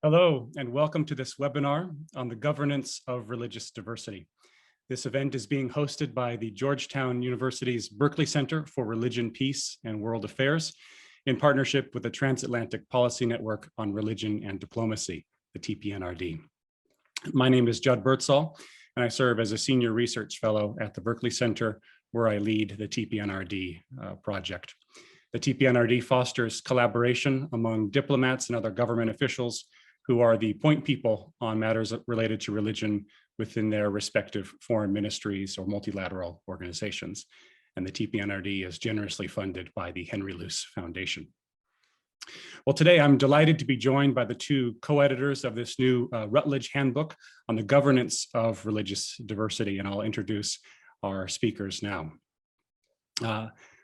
Hello, and welcome to this webinar on the governance of religious diversity. This event is being hosted by the Georgetown University's Berkeley Center for Religion, Peace, and World Affairs in partnership with the Transatlantic Policy Network on Religion and Diplomacy, the TPNRD. My name is Judd Birdsall, and I serve as a senior research fellow at the Berkeley Center, where I lead the TPNRD project. The TPNRD fosters collaboration among diplomats and other government officials who are the point people on matters related to religion within their respective foreign ministries or multilateral organizations. And the TPNRD is generously funded by the Henry Luce Foundation. Well, today I'm delighted to be joined by the two co-editors of this new Routledge Handbook on the governance of religious diversity, and I'll introduce our speakers now.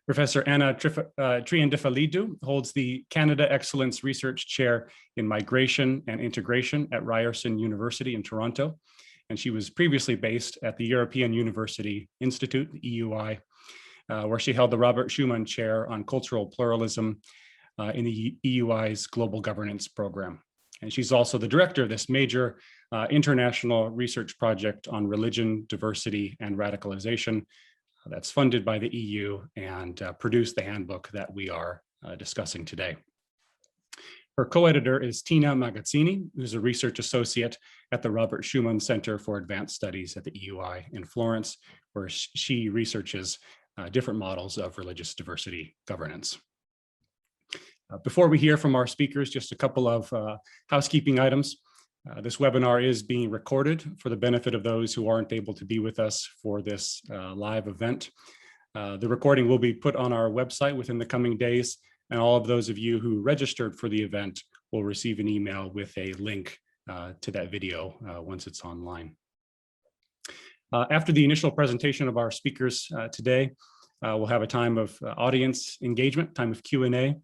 Professor Anna Triandafyllidou holds the Canada Excellence Research Chair in Migration and Integration at Ryerson University in Toronto. And she was previously based at the European University Institute, the EUI, where she held the Robert Schuman Chair on Cultural Pluralism in the EUI's Global Governance Program. And she's also the director of this major international research project on religion, diversity, and radicalization that's funded by the EU and produced the handbook that we are discussing today. Her co-editor is Tina Magazzini, who's a research associate at the Robert Schuman Center for Advanced Studies at the EUI in Florence, where she researches different models of religious diversity governance. Before we hear from our speakers, just a couple of housekeeping items. This webinar is being recorded for the benefit of those who aren't able to be with us for this live event. The recording will be put on our website within the coming days, and all of those of you who registered for the event will receive an email with a link to that video once it's online. After the initial presentation of our speakers today, we'll have a time of audience engagement, time of Q&A.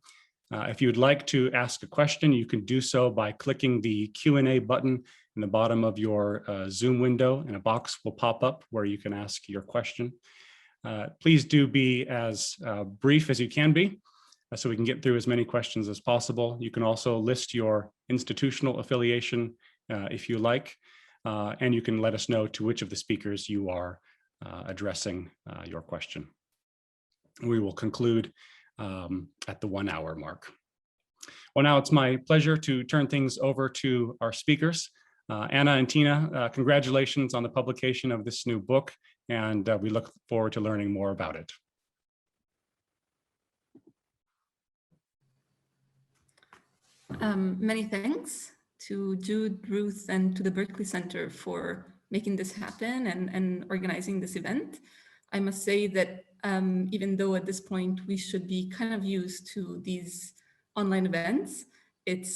If you would like to ask a question, you can do so by clicking the Q&A button in the bottom of your Zoom window, and a box will pop up where you can ask your question. Please do be as brief as you can be so we can get through as many questions as possible. You can also list your institutional affiliation if you like, and you can let us know to which of the speakers you are addressing your question. We will conclude at the 1 hour mark. Well, now it's my pleasure to turn things over to our speakers. Anna and Tina, congratulations on the publication of this new book, and we look forward to learning more about it. Many thanks to Jude, Ruth, and to the Berkeley Center for making this happen and organizing this event. I must say that even though at this point we should be kind of used to these online events, it's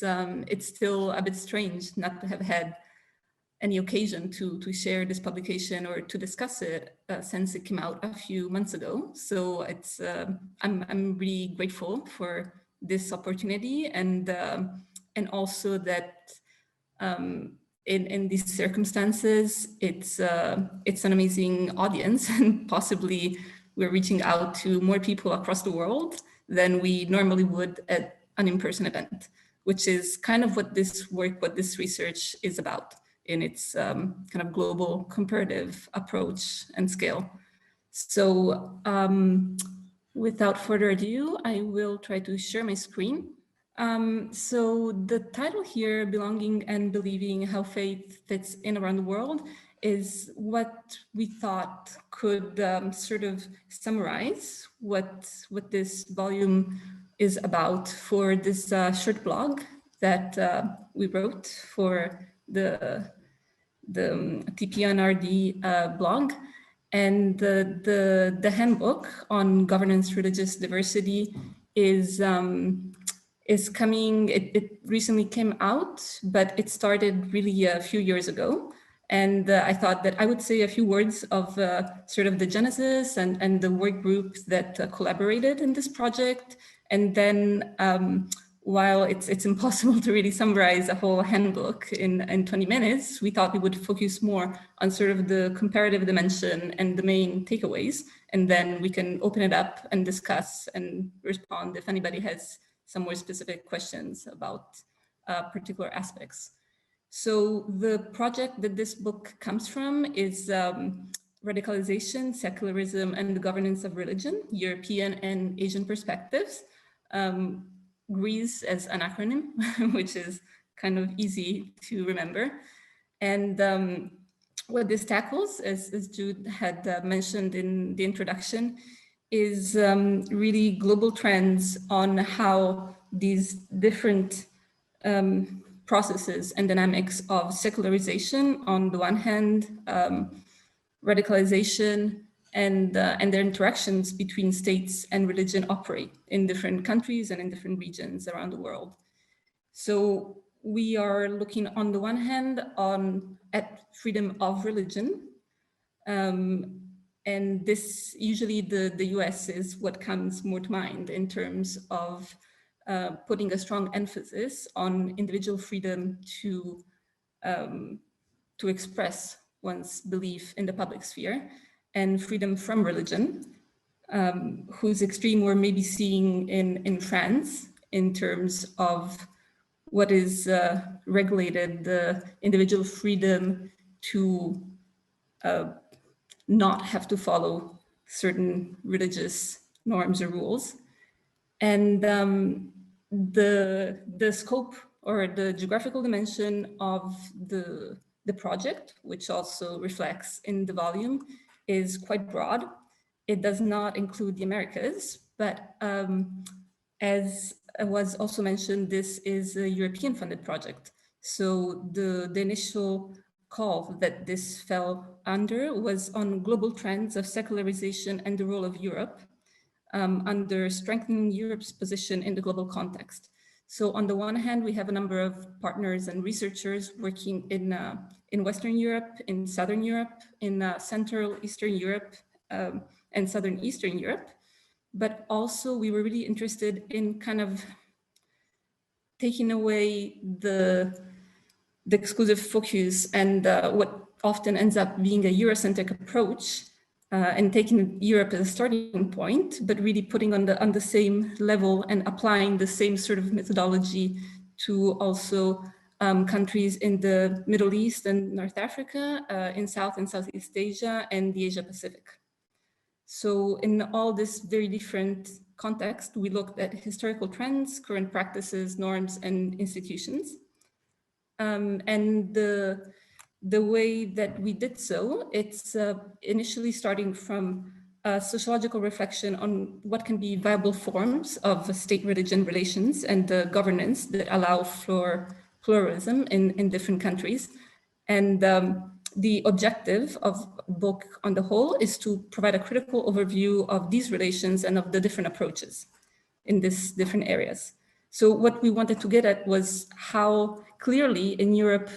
still a bit strange not to have had any occasion to share this publication or to discuss it since it came out a few months ago. So it's I'm really grateful for this opportunity, and also that in these circumstances it's an amazing audience, and possibly we're reaching out to more people across the world than we normally would at an in-person event, which is kind of what this work, what this research is about in its kind of global comparative approach and scale. So without further ado, I will try to share my screen. So the title here, Belonging and Believing How Faith Fits in Around the World, is what we thought could sort of summarize what this volume is about for this short blog that we wrote for the TPNRD blog. And the handbook on governance religious diversity is coming. It recently came out, but it started really a few years ago. And I thought that I would say a few words of sort of the genesis and the work group that collaborated in this project. And then while it's impossible to really summarize a whole handbook in 20 minutes, we thought we would focus more on sort of the comparative dimension and the main takeaways. And then we can open it up and discuss and respond if anybody has some more specific questions about particular aspects. So the project that this book comes from is Radicalization, Secularism, and the Governance of Religion, European and Asian Perspectives. GREES as an acronym, which is kind of easy to remember. And what this tackles, as Jude had mentioned in the introduction, is really global trends on how these different processes and dynamics of secularization on the one hand, radicalization, and their interactions between states and religion operate in different countries and in different regions around the world. So we are looking on the one hand at freedom of religion, and this usually the US is what comes more to mind in terms of putting a strong emphasis on individual freedom to express one's belief in the public sphere, and freedom from religion, whose extreme we're maybe seeing in France in terms of what is regulated, the individual freedom to not have to follow certain religious norms or rules. And the scope or the geographical dimension of the project, which also reflects in the volume, is quite broad. It does not include the Americas, but as was also mentioned, this is a European funded project. So the initial call that this fell under was on global trends of secularization and the role of Europe under strengthening Europe's position in the global context. So on the one hand, we have a number of partners and researchers working in Western Europe, in Southern Europe, in Central Eastern Europe, and Southern Eastern Europe. But also we were really interested in kind of taking away the exclusive focus and what often ends up being a Eurocentric approach, and taking Europe as a starting point, but really putting on the same level and applying the same sort of methodology to also countries in the Middle East and North Africa, in South and Southeast Asia, and the Asia Pacific. So in all this very different context, we looked at historical trends, current practices, norms, and institutions. And the way that we did so, it's initially starting from a sociological reflection on what can be viable forms of state-religion relations and the governance that allow for pluralism in different countries. And the objective of the book on the whole is to provide a critical overview of these relations and of the different approaches in these different areas. So what we wanted to get at was how clearly in Europe,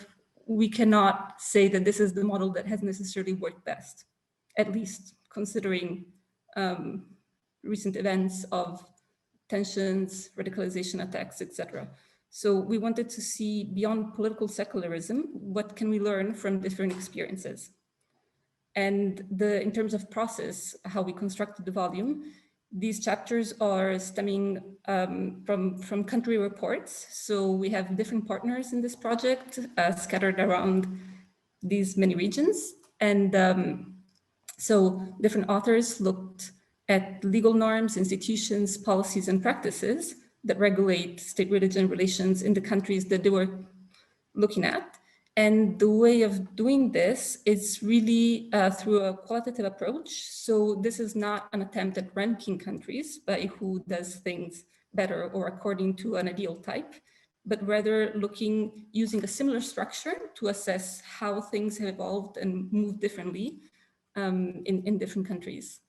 we cannot say that this is the model that has necessarily worked best, at least considering recent events of tensions, radicalization attacks, etc. So we wanted to see beyond political secularism, what can we learn from different experiences? And in terms of process, how we constructed the volume, these chapters are stemming from country reports. So we have different partners in this project scattered around these many regions. And so different authors looked at legal norms, institutions, policies, and practices that regulate state-religion relations in the countries that they were looking at. And the way of doing this is really through a qualitative approach. So this is not an attempt at ranking countries by who does things better or according to an ideal type, but rather using a similar structure to assess how things have evolved and moved differently in different countries.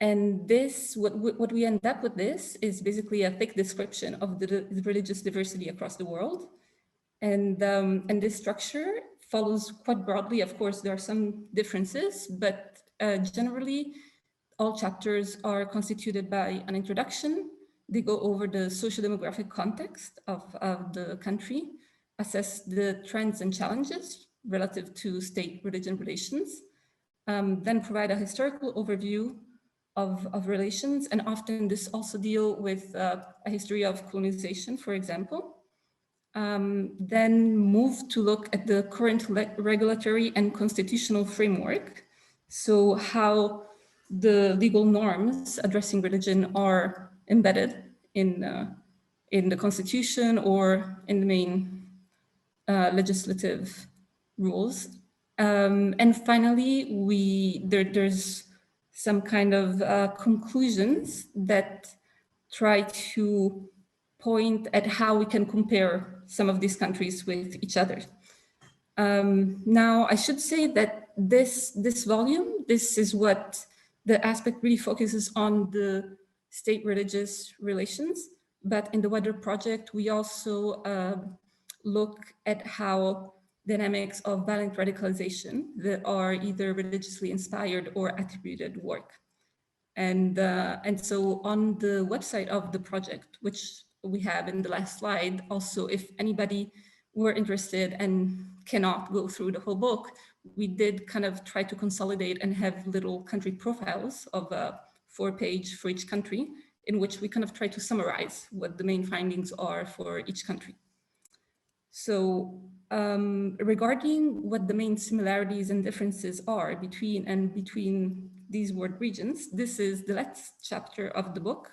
And this, what we end up with this is basically a thick description of the religious diversity across the world. And this structure follows quite broadly. Of course, there are some differences, but generally, all chapters are constituted by an introduction. They go over the socio-demographic context of the country, assess the trends and challenges relative to state-religion relations, then provide a historical overview of relations. And often this also deal with a history of colonization, for example. then move to look at the current regulatory and constitutional framework. So how the legal norms addressing religion are embedded in the constitution or in the main legislative rules. And finally, there's some kind of conclusions that try to point at how we can compare some of these countries with each other. Now, I should say that this volume, this is what the aspect really focuses on, the state-religious relations. But in the Weather Project, we also look at how dynamics of violent radicalization that are either religiously inspired or attributed work. And so on the website of the project, which we have in the last slide, also, if anybody were interested and cannot go through the whole book, we did kind of try to consolidate and have little country profiles of a 4-page for each country, in which we kind of try to summarize what the main findings are for each country. So regarding what the main similarities and differences are between these world regions, this is the last chapter of the book,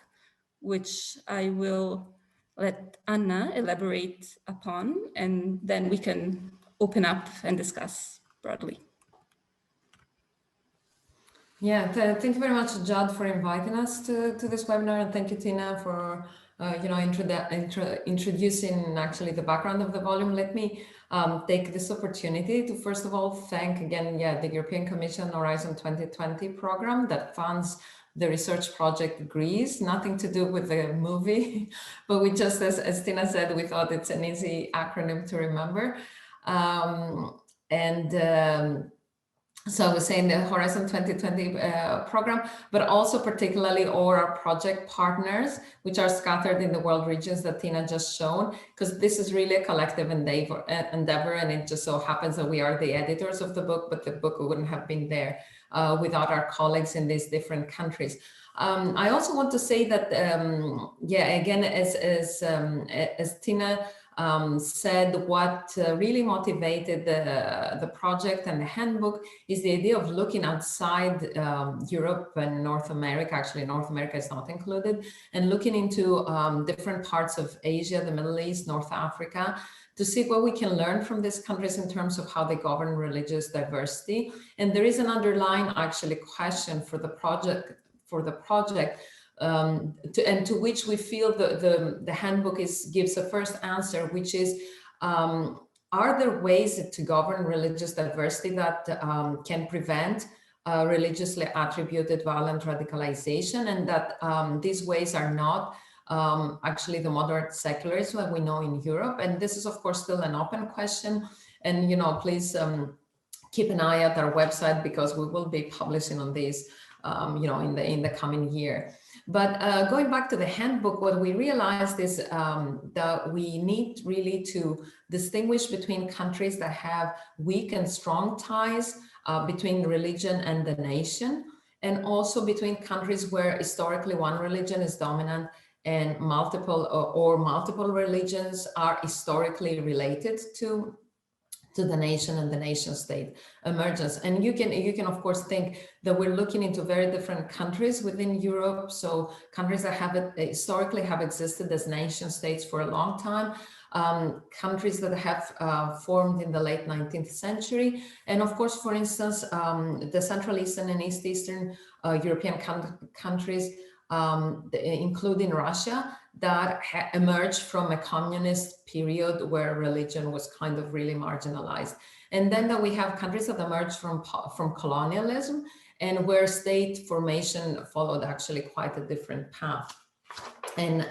which I will let Anna elaborate upon, and then we can open up and discuss broadly. Yeah, thank you very much, Judd, for inviting us to this webinar, and thank you, Tina, for introducing actually the background of the volume. Let me take this opportunity to first of all thank again, the European Commission Horizon 2020 program that funds the research project Greece. Nothing to do with the movie, but we just, as Tina said, we thought it's an easy acronym to remember. So I was saying the Horizon 2020 program, but also particularly all our project partners, which are scattered in the world regions that Tina just shown, because this is really a collective endeavor, and it just so happens that we are the editors of the book, but the book wouldn't have been there without our colleagues in these different countries. I also want to say that, again, as Tina said, what really motivated the project and the handbook is the idea of looking outside Europe and North America. Actually, North America is not included, and looking into different parts of Asia, the Middle East, North Africa, to see what we can learn from these countries in terms of how they govern religious diversity. And there is an underlying actually question for the project, and to which we feel the handbook gives a first answer, which is, are there ways to govern religious diversity that can prevent religiously attributed violent radicalization, and that these ways are not actually the moderate secularism we know in Europe? And this is, of course, still an open question. And, please keep an eye at our website, because we will be publishing on this, in the coming year. But going back to the handbook, what we realized is that we need really to distinguish between countries that have weak and strong ties between religion and the nation, and also between countries where historically one religion is dominant and multiple religions are historically related to the nation and the nation state emergence. And you can of course think that we're looking into very different countries within Europe. So countries that historically have existed as nation states for a long time, countries that have formed in the late 19th century. And of course, for instance, the Central Eastern and East Eastern European countries, including Russia, that emerged from a communist period where religion was kind of really marginalized. And then that we have countries that emerged from colonialism, and where state formation followed actually quite a different path. And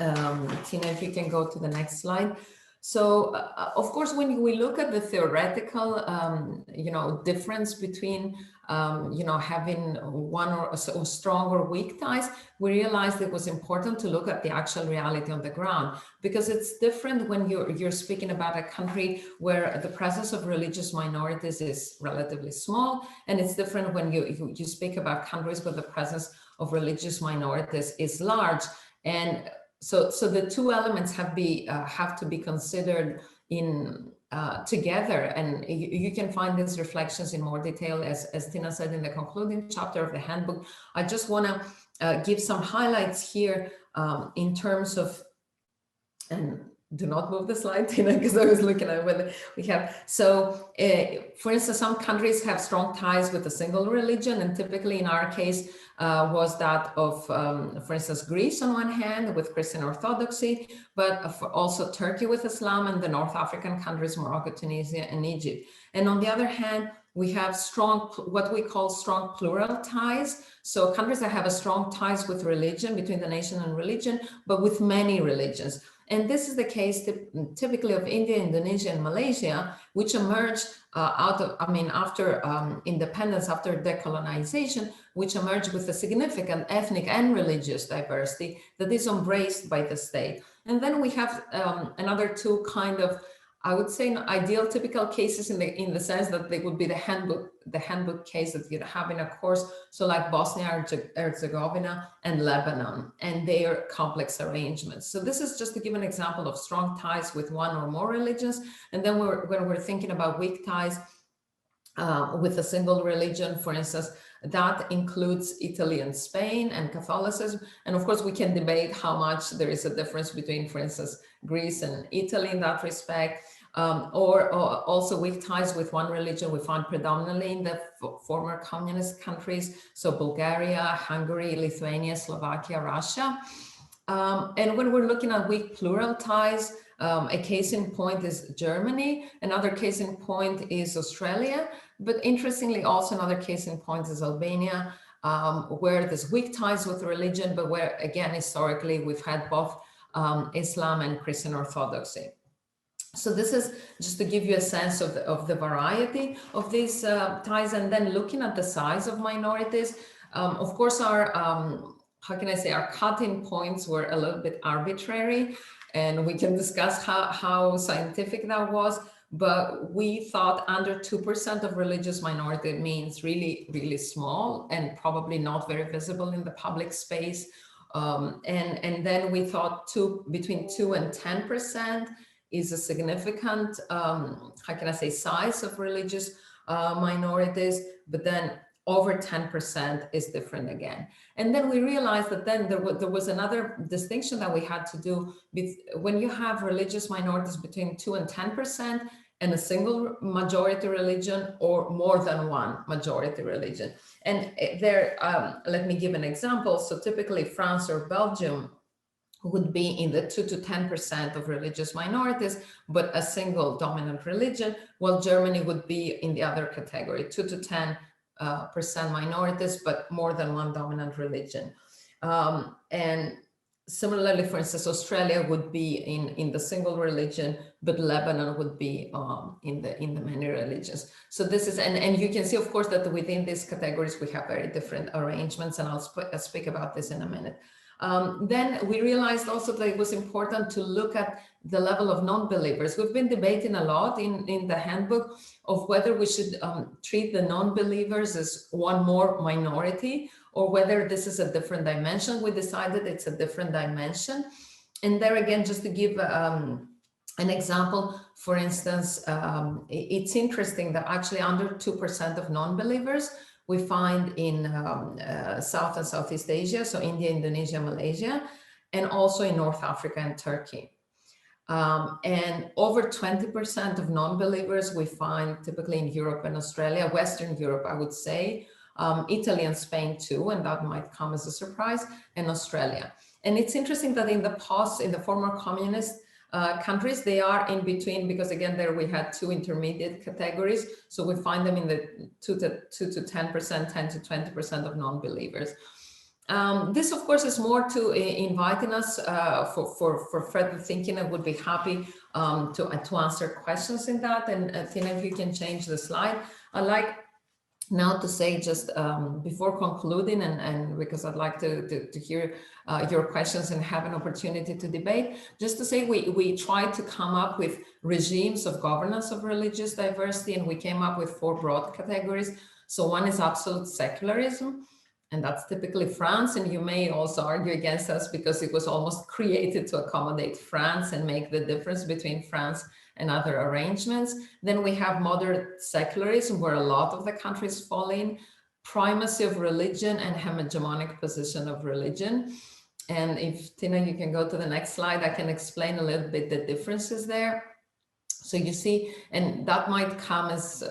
Tina, if you can go to the next slide. So, of course, when we look at the theoretical, difference between, having one or strong or weak ties, we realized it was important to look at the actual reality on the ground, because it's different when you're speaking about a country where the presence of religious minorities is relatively small, and it's different when you speak about countries where the presence of religious minorities is large. And so the two elements have to be considered together, and you can find these reflections in more detail, as Tina said, in the concluding chapter of the handbook. I just want to give some highlights here in terms of, and do not move the slide, Tina, because I was looking at whether we have. So, for instance, some countries have strong ties with a single religion, and typically in our case was that of, for instance, Greece on one hand with Christian Orthodoxy, but also Turkey with Islam, and the North African countries, Morocco, Tunisia, and Egypt. And on the other hand, we have strong, what we call strong plural ties. So countries that have a strong ties with religion, between the nation and religion, but with many religions. And this is the case typically of India, Indonesia, and Malaysia, which emerged after independence, after decolonization, which emerged with a significant ethnic and religious diversity that is embraced by the state. And then we have another two kind of, I would say, ideal typical cases in the sense that they would be the handbook case that you'd have in a course. So like Bosnia Herzegovina and Lebanon, and their complex arrangements. So this is just to give an example of strong ties with one or more religions. And then when we're thinking about weak ties with a single religion, for instance, that includes Italy and Spain and Catholicism. And of course, we can debate how much there is a difference between, for instance, Greece and Italy in that respect, or also weak ties with one religion we find predominantly in the former communist countries. So Bulgaria, Hungary, Lithuania, Slovakia, Russia. And when we're looking at weak plural ties, a case in point is Germany. Another case in point is Australia. But interestingly, also another case in point is Albania, where there's weak ties with religion, but where, again, historically, we've had both Islam and Christian Orthodoxy. So this is just to give you a sense of the variety of these ties. And then looking at the size of minorities, of course, our, how can I say, our cutting points were a little bit arbitrary, and we can discuss how scientific that was. But we thought under 2% of religious minority means really, really small and probably not very visible in the public space. And then we thought between 2 and 10% is a significant, how can I say, size of religious minorities, but then over 10% is different again. And then we realized that then there was another distinction that we had to do with when you have religious minorities between 2 and 10% and a single majority religion or more than one majority religion. And there, let me give an example. So typically France or Belgium would be in the 2 to 10% of religious minorities, but a single dominant religion, while Germany would be in the other category, 2 to 10% minorities, but more than one dominant religion. And similarly, for instance, Australia would be in the single religion, but Lebanon would be in the many religions. So this is, and you can see, of course, that within these categories, we have very different arrangements, and I'll speak about this in a minute. Then we realized also that it was important to look at the level of non-believers. We've been debating a lot in the handbook of whether we should treat the non-believers as one more minority or whether this is a different dimension. We decided it's a different dimension. And there again, just to give an example, for instance, it's interesting that actually under 2% of non-believers we find in South and Southeast Asia, so India, Indonesia, Malaysia, and also in North Africa and Turkey. And over 20% of non-believers we find typically in Europe and Australia, Western Europe, I would say, Italy and Spain too, and that might come as a surprise, and Australia. And it's interesting that in the former communist countries, they are in between, because again, there we had two intermediate categories. So we find them in the 2 to 10%, 10 to 20% of non-believers. This, of course, is more to inviting us for further thinking. I would be happy to answer questions in that. And Tina, if you can change the slide. I'd like now to say just before concluding, and because I'd like to hear your questions and have an opportunity to debate, just to say we tried to come up with regimes of governance of religious diversity, and we came up with 4 broad categories. So one is absolute secularism, and that's typically France, and you may also argue against us because it was almost created to accommodate France and make the difference between France and other arrangements. Then we have moderate secularism, where a lot of the countries fall in, primacy of religion and hegemonic position of religion. And if Tina, you can go to the next slide, I can explain a little bit the differences there. So you see, and that might come as,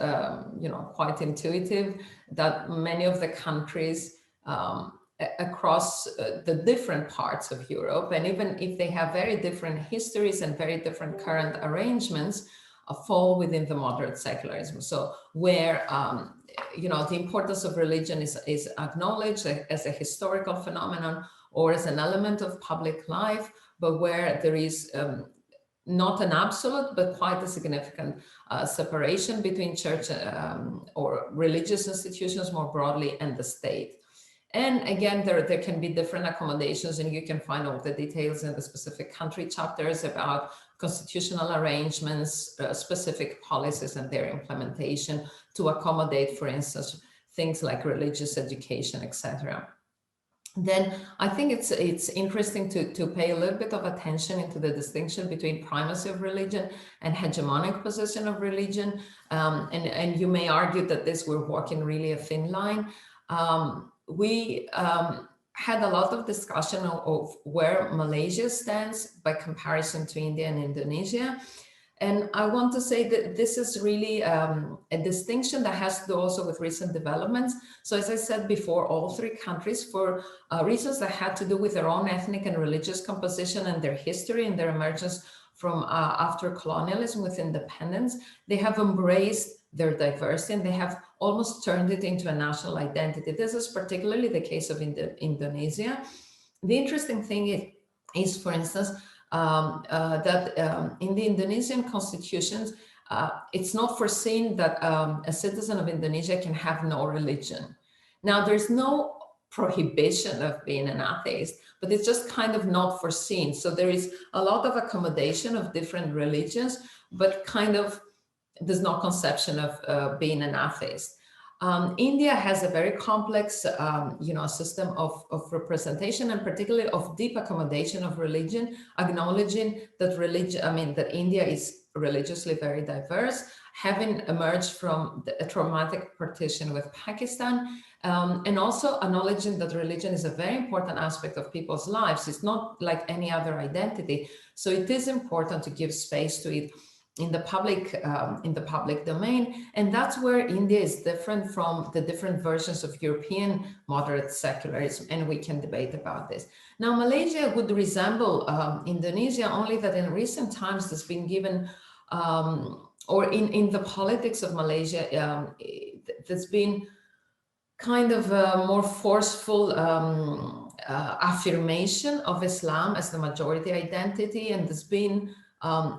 quite intuitive, that many of the countries across the different parts of Europe, and even if they have very different histories and very different current arrangements, fall within the moderate secularism. So where, the importance of religion is acknowledged as a historical phenomenon or as an element of public life, but where there is not an absolute, but quite a significant separation between church or religious institutions more broadly and the state. And again, there can be different accommodations, and you can find all the details in the specific country chapters about constitutional arrangements, specific policies and their implementation to accommodate, for instance, things like religious education, etc. Then I think it's interesting to pay a little bit of attention into the distinction between primacy of religion and hegemonic position of religion. And you may argue that we're walking really a thin line. We had a lot of discussion of where Malaysia stands by comparison to India and Indonesia. And I want to say that this is really a distinction that has to do also with recent developments. So as I said before, all three countries, for reasons that had to do with their own ethnic and religious composition and their history and their emergence from after colonialism with independence, they have embraced their diversity and they have almost turned it into a national identity. This is particularly the case of Indonesia. The interesting thing is, for instance, that in the Indonesian constitutions, it's not foreseen that a citizen of Indonesia can have no religion. Now, there's no prohibition of being an atheist, but it's just kind of not foreseen. So there is a lot of accommodation of different religions, but kind of there's no conception of being an atheist. India has a very complex, system of representation, and particularly of deep accommodation of religion, acknowledging that that India is religiously very diverse, having emerged from a traumatic partition with Pakistan, and also acknowledging that religion is a very important aspect of people's lives. It's not like any other identity. So it is important to give space to it in the public domain, and that's where India is different from the different versions of European moderate secularism, and we can debate about this. Now, Malaysia would resemble Indonesia, only that in recent times there's been given, or in the politics of Malaysia, there's been kind of a more forceful affirmation of Islam as the majority identity, and there's been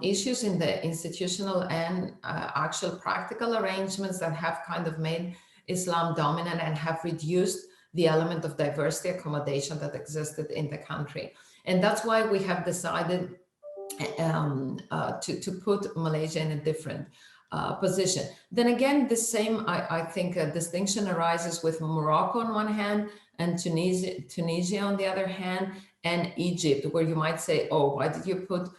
issues in the institutional and actual practical arrangements that have kind of made Islam dominant and have reduced the element of diversity accommodation that existed in the country. And that's why we have decided to put Malaysia in a different position. Then again, the same, I think, distinction arises with Morocco on one hand and Tunisia on the other hand, and Egypt, where you might say, oh, why did you put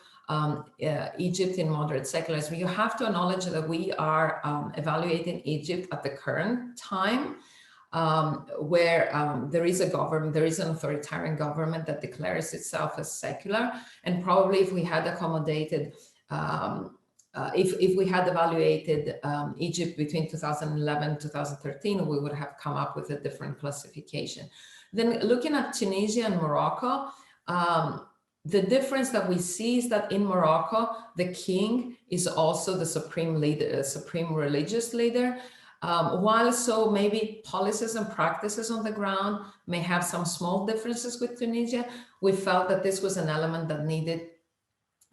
Egypt in moderate secularism? You have to acknowledge that we are evaluating Egypt at the current time, where there is a government, there is an authoritarian government that declares itself as secular. And probably if we had accommodated, if we had evaluated Egypt between 2011 and 2013, we would have come up with a different classification. Then looking at Tunisia and Morocco, the difference that we see is that in Morocco, the king is also the supreme leader, supreme religious leader. While so maybe policies and practices on the ground may have some small differences with Tunisia, we felt that this was an element that needed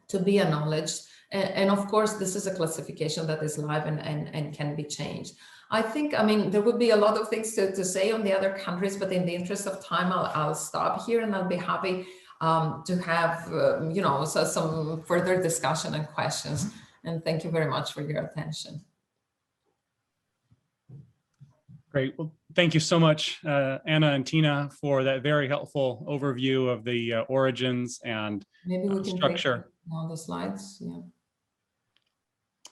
to be acknowledged. And of course, this is a classification that is live and can be changed. I think, there would be a lot of things to say on the other countries, but in the interest of time, I'll stop here, and I'll be happy to have, some further discussion and questions. And thank you very much for your attention. Great. Well, thank you so much, Anna and Tina, for that very helpful overview of the origins and maybe we can structure. take on the slides. Yeah.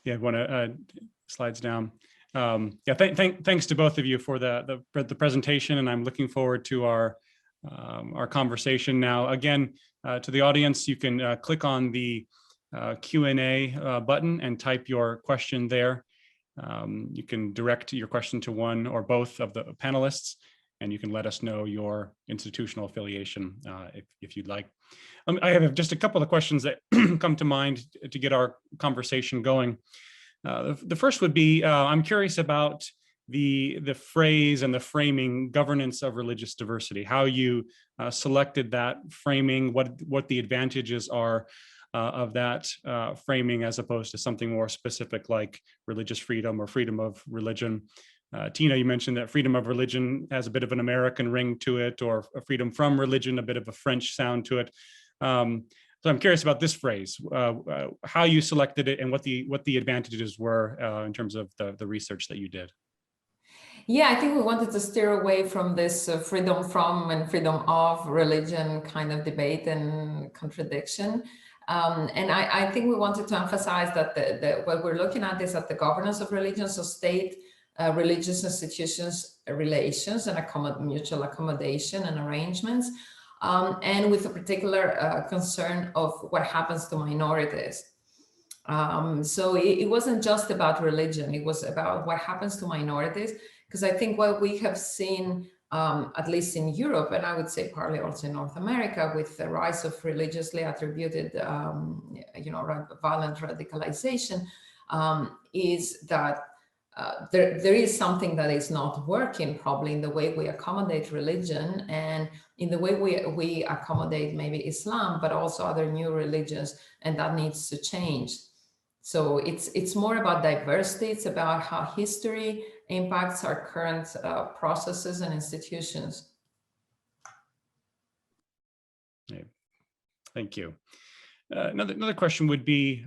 Yeah, want to slides down. Yeah, thanks to both of you for the presentation, and I'm looking forward to our conversation now. Again, to the audience, you can click on the Q&A button and type your question there. You can direct your question to one or both of the panelists, and you can let us know your institutional affiliation if you'd like. I have just a couple of questions that come to mind to get our conversation going. The first would be, I'm curious about the phrase and the framing governance of religious diversity, how you selected that framing, what the advantages are of that framing as opposed to something more specific like religious freedom or freedom of religion. Tina, you mentioned that freedom of religion has a bit of an American ring to it, or freedom from religion, a bit of a French sound to it. So I'm curious about this phrase, how you selected it and what the advantages were in terms of the research that you did. Yeah, I think we wanted to steer away from this freedom from and freedom of religion kind of debate and contradiction. And I think we wanted to emphasize that what we're looking at is at the governance of religion, so state, religious institutions, relations, and mutual accommodation and arrangements, and with a particular concern of what happens to minorities. So it wasn't just about religion, it was about what happens to minorities, because I think what we have seen, at least in Europe, and I would say partly also in North America, with the rise of religiously attributed, violent radicalization, is that there is something that is not working probably in the way we accommodate religion and in the way we accommodate maybe Islam, but also other new religions, and that needs to change. So it's more about diversity. It's about how history impacts our current processes and institutions. Yeah. Thank you. Another question would be,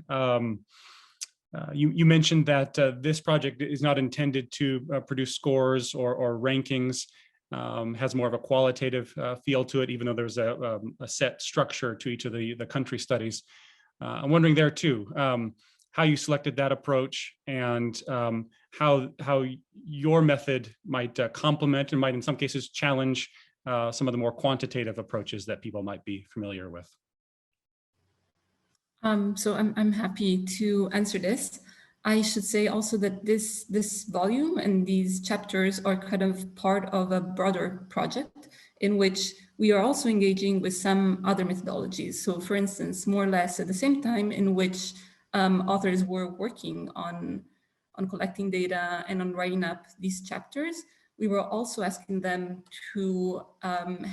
you mentioned that this project is not intended to produce scores or rankings, has more of a qualitative feel to it, even though there's a set structure to each of the country studies. I'm wondering there too, how you selected that approach and how your method might complement and might in some cases challenge some of the more quantitative approaches that people might be familiar with. So I'm happy to answer this. I should say also that this volume and these chapters are kind of part of a broader project in which we are also engaging with some other methodologies. So for instance, more or less at the same time in which authors were working on collecting data and on writing up these chapters, we were also asking them to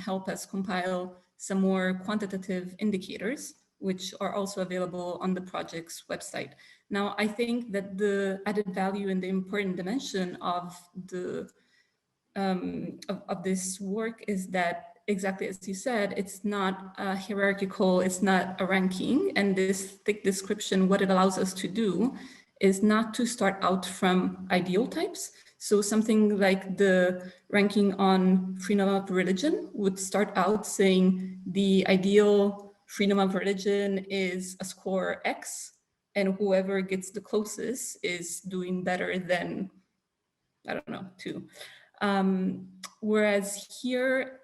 help us compile some more quantitative indicators, which are also available on the project's website. Now, I think that the added value and the important dimension of this work is that, exactly as you said, it's not hierarchical, it's not a ranking, and this thick description, what it allows us to do is not to start out from ideal types. So something like the ranking on freedom of religion would start out saying the ideal freedom of religion is a score X, and whoever gets the closest is doing better than, I don't know, 2. Whereas here,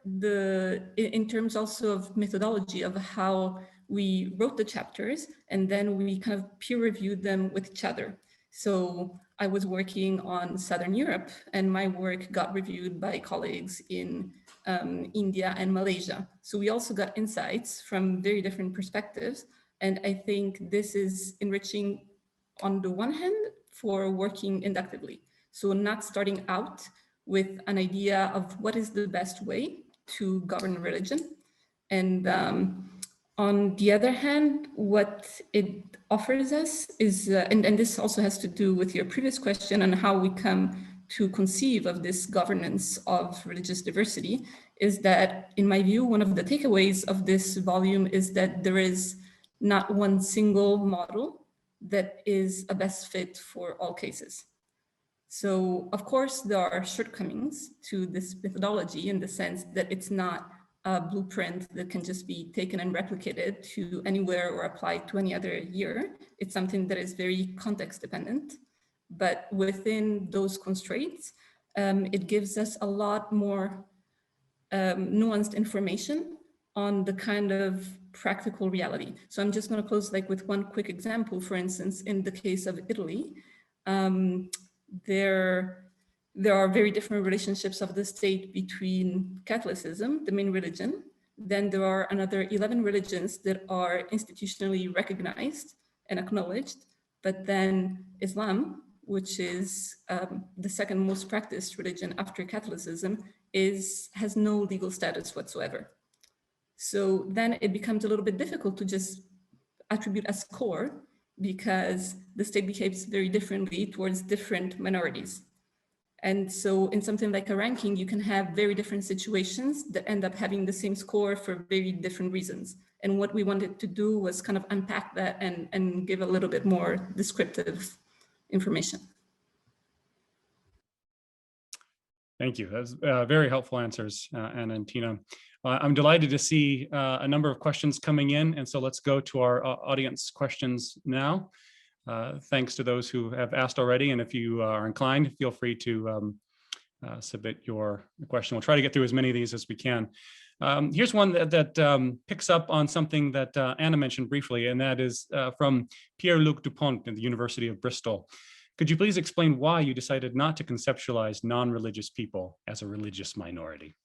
in terms also of methodology of how we wrote the chapters, and then we kind of peer reviewed them with each other. So I was working on Southern Europe, and my work got reviewed by colleagues in India and Malaysia. So we also got insights from very different perspectives. And I think this is enriching on the one hand for working inductively. So not starting out with an idea of what is the best way to govern religion. And on the other hand, what it offers us is, and this also has to do with your previous question on how we come to conceive of this governance of religious diversity, is that, in my view, one of the takeaways of this volume is that there is not one single model that is a best fit for all cases. So, of course, there are shortcomings to this methodology in the sense that it's not a blueprint that can just be taken and replicated to anywhere or applied to any other year. It's something that is very context dependent, but within those constraints, it gives us a lot more nuanced information on the kind of practical reality. So I'm just going to close like with one quick example. For instance, in the case of Italy, there are very different relationships of the state between Catholicism, the main religion. Then there are another 11 religions that are institutionally recognized and acknowledged. But then Islam, which is the second most practiced religion after Catholicism, has no legal status whatsoever. So then it becomes a little bit difficult to just attribute a score because the state behaves very differently towards different minorities. And so in something like a ranking, you can have very different situations that end up having the same score for very different reasons. And what we wanted to do was kind of unpack that and give a little bit more descriptive information. Thank you. That's very helpful answers, Anna and Tina. I'm delighted to see a number of questions coming in. And so let's go to our audience questions now. Thanks to those who have asked already. And if you are inclined, feel free to submit your question. We'll try to get through as many of these as we can. Here's one that picks up on something that Anna mentioned briefly, and that is from Pierre-Luc Dupont at the University of Bristol. Could you please explain why you decided not to conceptualize non-religious people as a religious minority?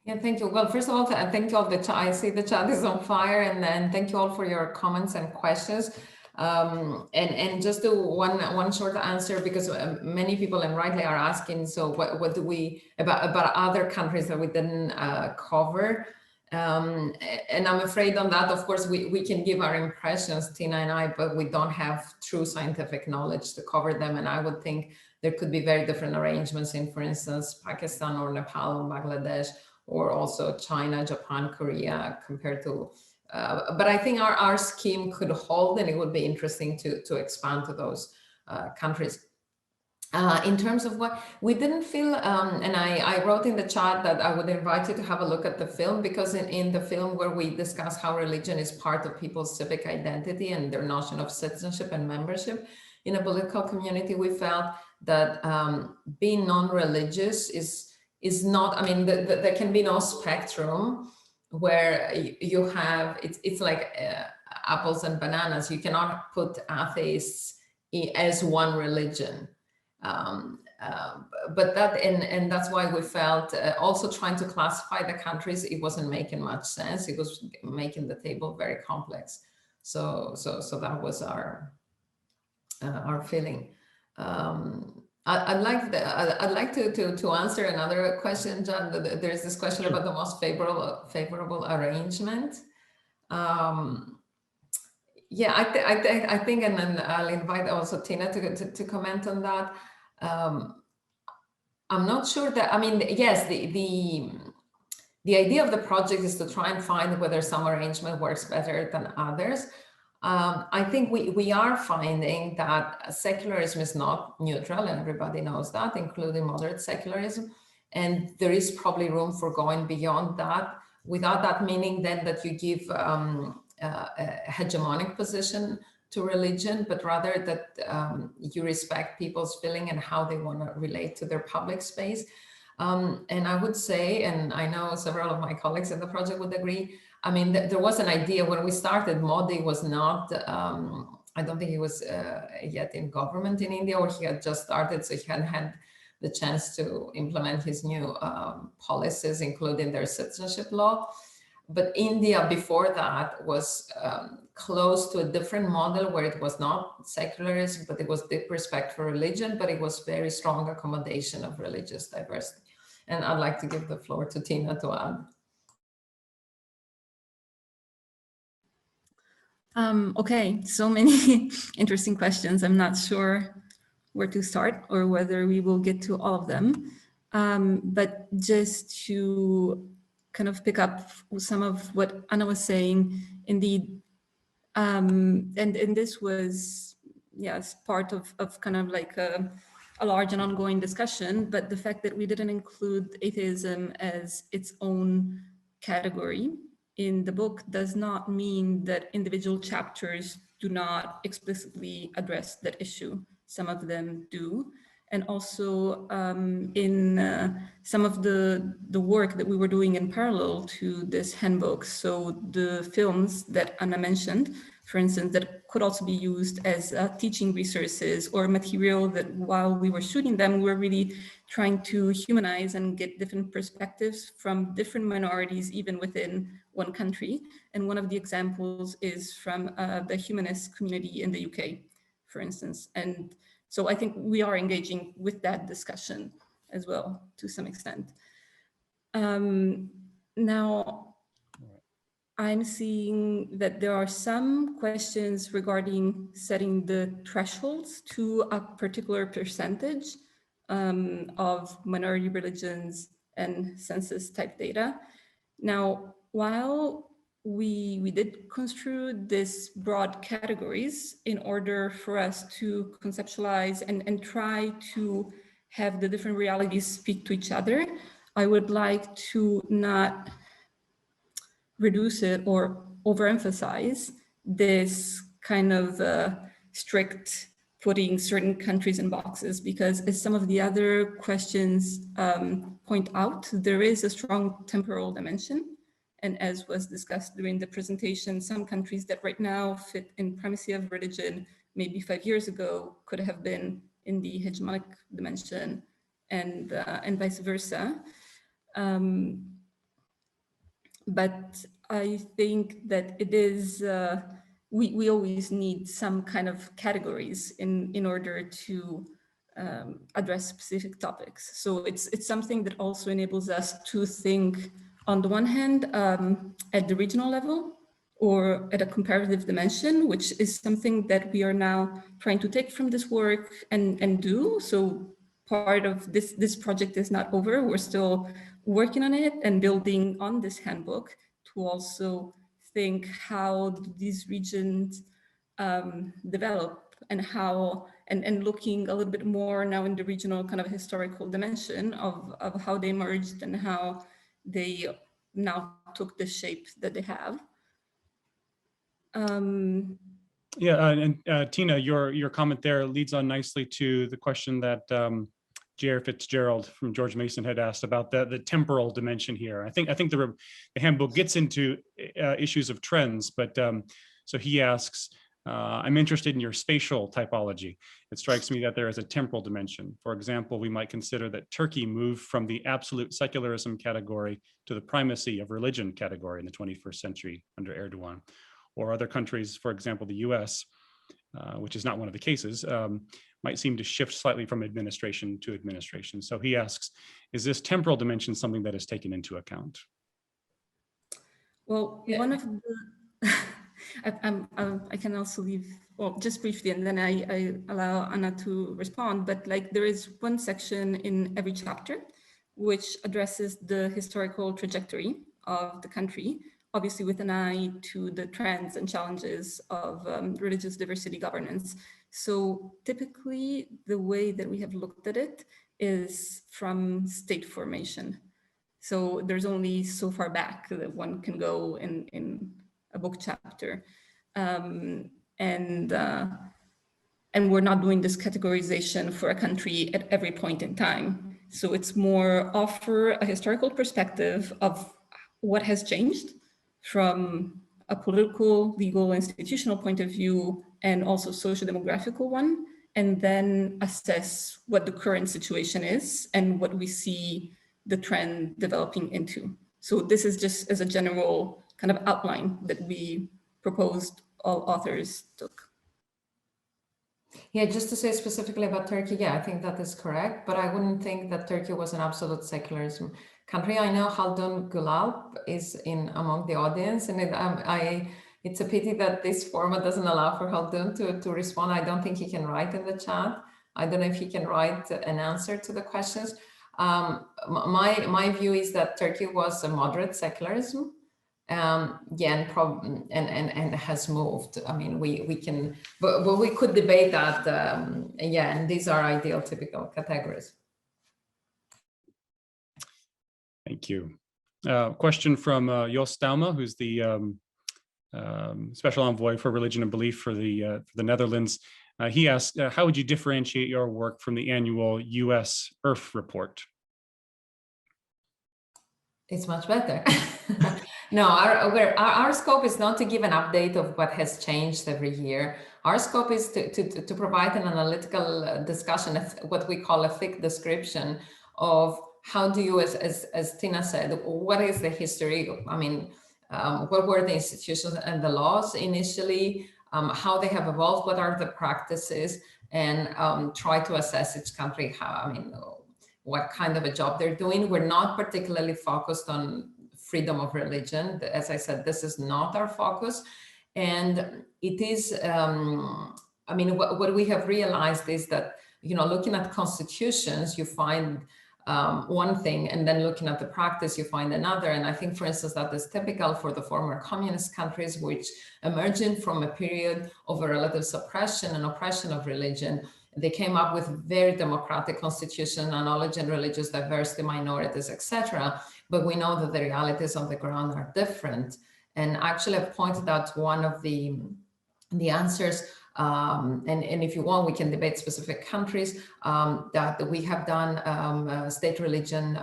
Yeah, thank you. Well, first of all, thank you all. I see the chat is on fire, and then thank you all for your comments and questions. And just one short answer, because many people, and rightly, are asking, so what do we about other countries that we didn't cover? And I'm afraid on that, of course, we can give our impressions, Tina and I, but we don't have true scientific knowledge to cover them. And I would think there could be very different arrangements in, for instance, Pakistan or Nepal or Bangladesh, or also China, Japan, Korea, compared to, but I think our scheme could hold, and it would be interesting to expand to those countries. In terms of what we didn't feel, and I wrote in the chat that I would invite you to have a look at the film, because in the film where we discuss how religion is part of people's civic identity and their notion of citizenship and membership in a political community, we felt that being non-religious is not, I mean, there can be no spectrum where you have, it's like apples and bananas. You cannot put atheists as one religion. But that, and that's why we felt also trying to classify the countries, it wasn't making much sense. It was making the table very complex. So that was our feeling. I'd like to answer another question, John. There's this question about the most favorable arrangement. Yeah, I think, and then I'll invite also Tina to comment on that. I'm not sure that, I mean, yes, the idea of the project is to try and find whether some arrangement works better than others. I think we are finding that secularism is not neutral, and everybody knows that, including moderate secularism. And there is probably room for going beyond that, without that meaning then that you give a hegemonic position to religion, but rather that you respect people's feeling and how they want to relate to their public space. And I would say, and I know several of my colleagues in the project would agree, I mean, there was an idea when we started. Modi was not, I don't think he was yet in government in India, or he had just started, so he hadn't had the chance to implement his new policies, including their citizenship law. But India before that was close to a different model, where it was not secularism, but it was deep respect for religion, but it was very strong accommodation of religious diversity. And I'd like to give the floor to Tina to add. Okay, so many interesting questions. I'm not sure where to start or whether we will get to all of them. But just to kind of pick up some of what Anna was saying, indeed, and this was, yes, part of kind of like a a large and ongoing discussion, but the fact that we didn't include atheism as its own category in the book does not mean that individual chapters do not explicitly address that issue. Some of them do. And also in some of the work that we were doing in parallel to this handbook. So the films that Anna mentioned, for instance, that could also be used as teaching resources or material that while we were shooting them, we're really trying to humanize and get different perspectives from different minorities, even within one country. And one of the examples is from the humanist community in the UK, for instance. And so I think we are engaging with that discussion as well, to some extent. Now, I'm seeing that there are some questions regarding setting the thresholds to a particular percentage of minority religions and census type data. Now, while we did construe these broad categories in order for us to conceptualize and try to have the different realities speak to each other, I would like to not reduce it or overemphasize this kind of strict putting certain countries in boxes, because as some of the other questions point out, there is a strong temporal dimension. And as was discussed during the presentation, some countries that right now fit in primacy of religion, maybe 5 years ago, could have been in the hegemonic dimension, and vice versa. But I think that it is, we always need some kind of categories in order to address specific topics. So it's something that also enables us to think, on the one hand, at the regional level or at a comparative dimension, which is something that we are now trying to take from this work and do. So part of this project is not over. We're still working on it and building on this handbook to also think how these regions develop and how, and looking a little bit more now in the regional kind of historical dimension of how they emerged and how they now took the shape that they have. Yeah, and Tina, your comment there leads on nicely to the question that J.R. Fitzgerald from George Mason had asked about the temporal dimension here. I think the handbook gets into issues of trends, but so he asks, I'm interested in your spatial typology. It strikes me that there is a temporal dimension. For example, we might consider that Turkey moved from the absolute secularism category to the primacy of religion category in the 21st century under Erdogan. Or other countries, for example, the US, which is not one of the cases, might seem to shift slightly from administration to administration. So he asks, is this temporal dimension something that is taken into account? Well, yeah. One of the, I can also leave, well, just briefly, and then I allow Anna to respond, but like there is one section in every chapter which addresses the historical trajectory of the country, obviously with an eye to the trends and challenges of religious diversity governance. So typically the way that we have looked at it is from state formation. So there's only so far back that one can go in a book chapter. And we're not doing this categorization for a country at every point in time. So it's more offer a historical perspective of what has changed from a political, legal, institutional point of view, and also socio-demographical one, and then assess what the current situation is and what we see the trend developing into. So this is just as a general kind of outline that we proposed all authors took. Yeah, just to say specifically about Turkey, yeah, I think that is correct, but I wouldn't think that Turkey was an absolute secularism country. I know Haldun Gulal is among the audience, and it's a pity that this format doesn't allow for Haldun to respond. I don't think he can write in the chat. I don't know if he can write an answer to the questions. My view is that Turkey was a moderate secularism, Yeah, and has moved. I mean, we can, but we could debate that. Yeah, and these are ideal typical categories. Thank you. Question from Jos Stauma, who's the Special Envoy for Religion and Belief for the Netherlands. He asked, how would you differentiate your work from the annual US Earth report? It's much better. No, our scope is not to give an update of what has changed every year. Our scope is to provide an analytical discussion, what we call a thick description of how do you, as Tina said, what is the history? I mean, what were the institutions and the laws initially, how they have evolved, what are the practices, and try to assess each country, what kind of a job they're doing. We're not particularly focused on freedom of religion. As I said, this is not our focus. And it is, what we have realized is that, looking at constitutions, you find one thing, and then looking at the practice, you find another. And I think, for instance, that is typical for the former communist countries, which emerging from a period of a relative suppression and oppression of religion, they came up with very democratic constitution, knowledge and religious diversity, minorities, etc. But we know that the realities on the ground are different. And actually, I've pointed out one of the answers, and if you want, we can debate specific countries, that we have done state-religion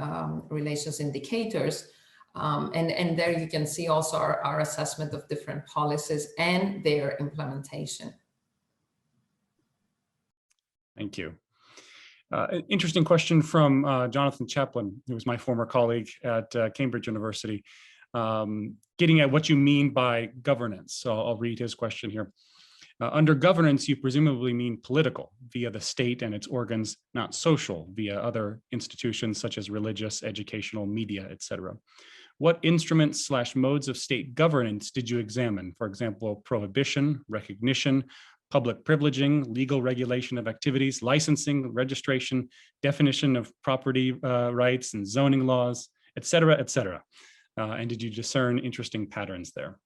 relations indicators. And there you can see also our assessment of different policies and their implementation. Thank you. An interesting question from Jonathan Chaplin, who was my former colleague at Cambridge University, getting at what you mean by governance. So I'll read his question here. Under governance, you presumably mean political via the state and its organs, not social via other institutions such as religious, educational, media, etc. What instruments/modes of state governance did you examine? For example, prohibition, recognition, public privileging, legal regulation of activities, licensing, registration, definition of property rights and zoning laws, etc., etc. And did you discern interesting patterns there?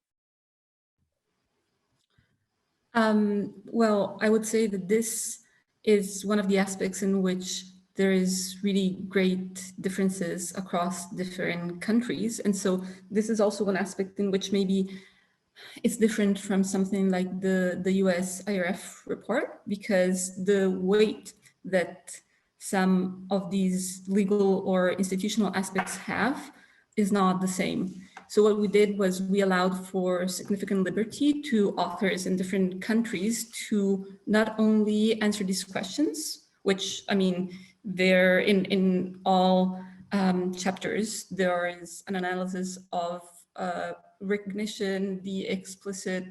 Well, I would say that this is one of the aspects in which there is really great differences across different countries. And so this is also one aspect in which maybe it's different from something like the US IRF report, because the weight that some of these legal or institutional aspects have is not the same. So what we did was we allowed for significant liberty to authors in different countries to not only answer these questions, which, they're in all chapters, there is an analysis of recognition, the explicit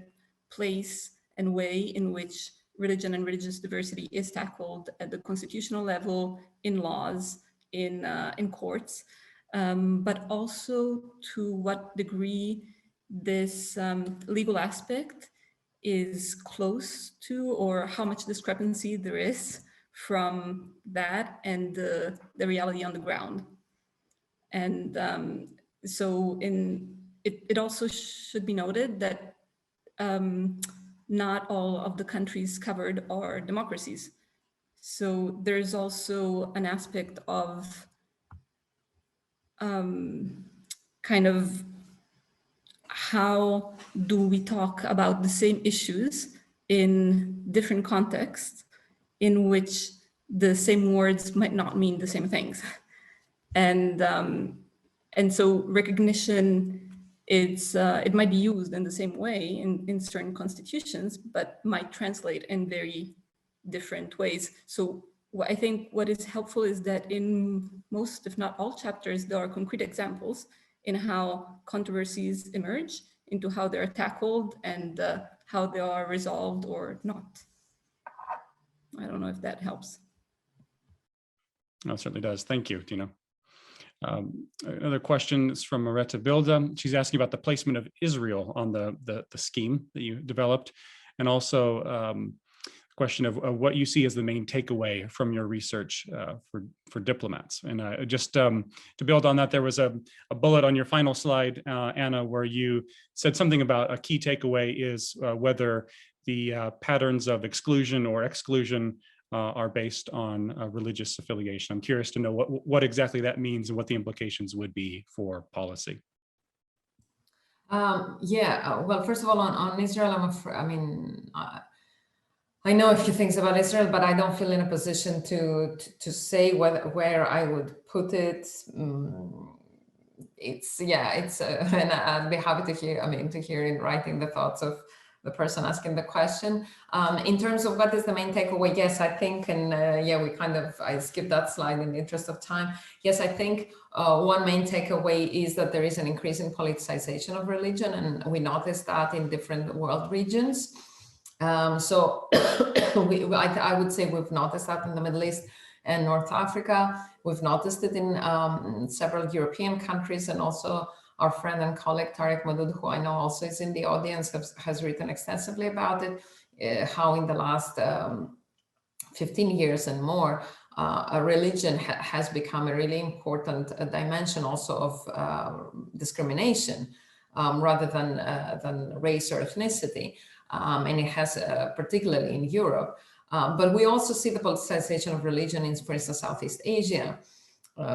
place and way in which religion and religious diversity is tackled at the constitutional level, in laws, in courts, but also to what degree this legal aspect is close to, or how much discrepancy there is from that and the reality on the ground. And so it also should be noted that not all of the countries covered are democracies. So there's also an aspect of kind of how do we talk about the same issues in different contexts in which the same words might not mean the same things. And so recognition, it might be used in the same way in certain constitutions, but might translate in very different ways. So I think what is helpful is that in most, if not all chapters, there are concrete examples in how controversies emerge, into how they're tackled, and how they are resolved or not. I don't know if that helps. No, it certainly does. Thank you, Tina. Another question is from Maretta Bilda. She's asking about the placement of Israel on the scheme that you developed. And also, the question of what you see as the main takeaway from your research for diplomats. And just to build on that, there was a bullet on your final slide, Anna, where you said something about a key takeaway is whether the patterns of exclusion or exclusion are based on religious affiliation. I'm curious to know what exactly that means and what the implications would be for policy. Well, first of all, on Israel, I know a few things about Israel, but I don't feel in a position to say where I would put it. And I'd be happy to hear in writing the thoughts of the person asking the question. In terms of what is the main takeaway, yes, I think, and I skipped that slide in the interest of time. Yes, I think one main takeaway is that there is an increase in politicization of religion, and we notice that in different world regions. So I would say we've noticed that in the Middle East and North Africa. We've noticed it in several European countries, and also our friend and colleague Tarek Madoud, who I know also is in the audience, has written extensively about it, how in the last 15 years and more, a religion has become a really important dimension also of discrimination rather than race or ethnicity. And it has particularly in Europe. But we also see the politicization of religion in, for instance, Southeast Asia.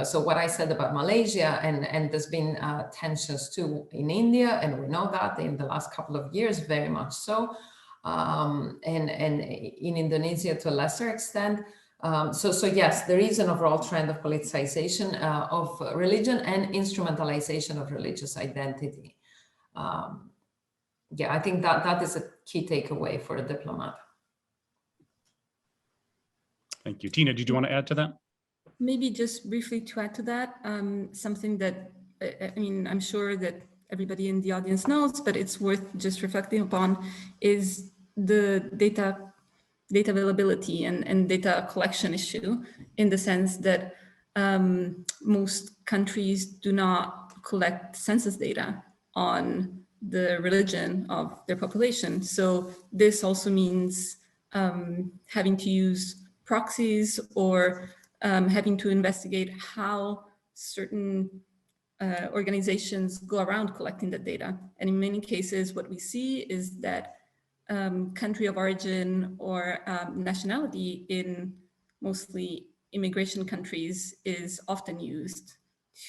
So what I said about Malaysia, and there's been tensions too in India, and we know that in the last couple of years, very much so, and in Indonesia to a lesser extent. So yes, there is an overall trend of politicization of religion and instrumentalization of religious identity. I think that is a key takeaway for a diplomat. Thank you. Tina, did you want to add to that? Maybe just briefly to add to that, something that, I'm sure that everybody in the audience knows, but it's worth just reflecting upon, is the data availability and data collection issue, in the sense that most countries do not collect census data on the religion of their population. So this also means having to use proxies or having to investigate how certain organizations go around collecting the data. And in many cases, what we see is that country of origin or nationality in mostly immigration countries is often used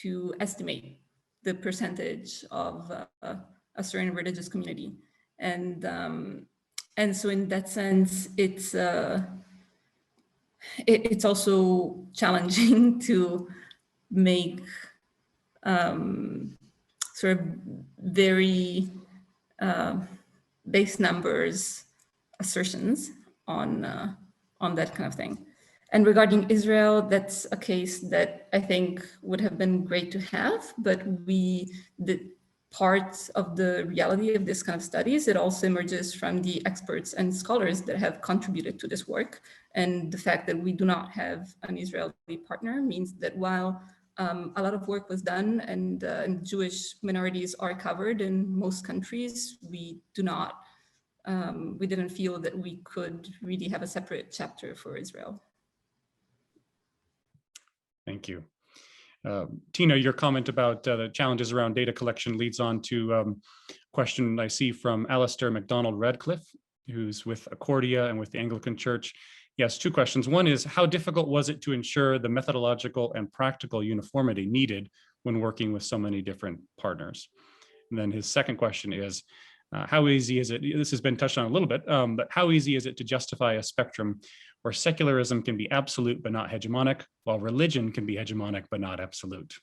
to estimate the percentage of a certain religious community. And so in that sense, it's also challenging to make sort of very base numbers assertions on that kind of thing. And regarding Israel, that's a case that I think would have been great to have, but the part of the reality of this kind of studies, it also emerges from the experts and scholars that have contributed to this work. And the fact that we do not have an Israeli partner means that while a lot of work was done and Jewish minorities are covered in most countries, we didn't feel that we could really have a separate chapter for Israel. Thank you. Tina, your comment about the challenges around data collection leads on to a question I see from Alistair MacDonald Radcliffe, who's with Accordia and with the Anglican Church. Yes, two questions. One is, how difficult was it to ensure the methodological and practical uniformity needed when working with so many different partners? And then his second question is, how easy is it, this has been touched on a little bit, but how easy is it to justify a spectrum where secularism can be absolute but not hegemonic, while religion can be hegemonic but not absolute?